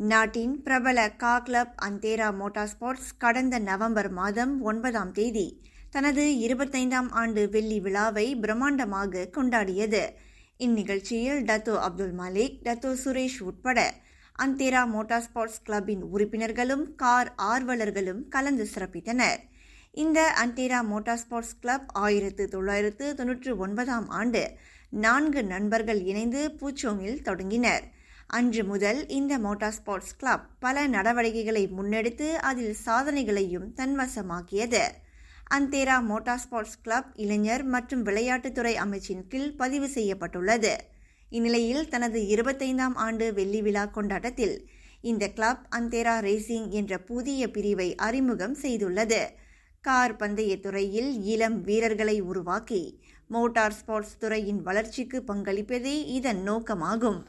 நாட்டின் பிரபல car club அந்தேரா motor sports கடந்த நவம்பர் மாதம் 9ஆம் தேதி தனது 25ஆம் ஆண்டு வெள்ளி விழாவை பிரம்மாண்டமாக கொண்டாடியது. இந்நிகழ்ச்சியில் டத்தோ அப்துல் மாலிக், டத்தோ சுரேஷ் உட்பட அந்தேரா மோட்டார் ஸ்போர்ட்ஸ் கிளப்பின் உறுப்பினர்களும் கார் ஆர்வலர்களும் கலந்து சிறப்பித்தனர். இந்த அந்தேரா மோட்டார் ஸ்போர்ட்ஸ் கிளப் 1999ஆம் ஆண்டு 4 நண்பர்கள் இணைந்து பூச்சோங்கில் தொடங்கினர். அன்று முதல் இந்த மோட்டார் ஸ்போர்ட்ஸ் கிளப் பல நடவடிக்கைகளை முன்னெடுத்து அதில் சாதனைகளையும் தன்வசமாக்கியது. அந்தேரா மோட்டார் ஸ்போர்ட்ஸ் கிளப் இளைஞர் மற்றும் விளையாட்டுத்துறை அமைச்சின் கீழ் பதிவு செய்யப்பட்டுள்ளது. இந்நிலையில் தனது 25ஆம் ஆண்டு வெள்ளி விழா கொண்டாட்டத்தில் இந்த கிளப் அந்தேரா ரேசிங் என்ற புதிய பிரிவை அறிமுகம் செய்துள்ளது. கார் பந்தய துறையில் இளம் வீரர்களை உருவாக்கி மோட்டார் ஸ்போர்ட்ஸ் துறையின் வளர்ச்சிக்கு பங்களிப்பதே இதன் நோக்கமாகும்.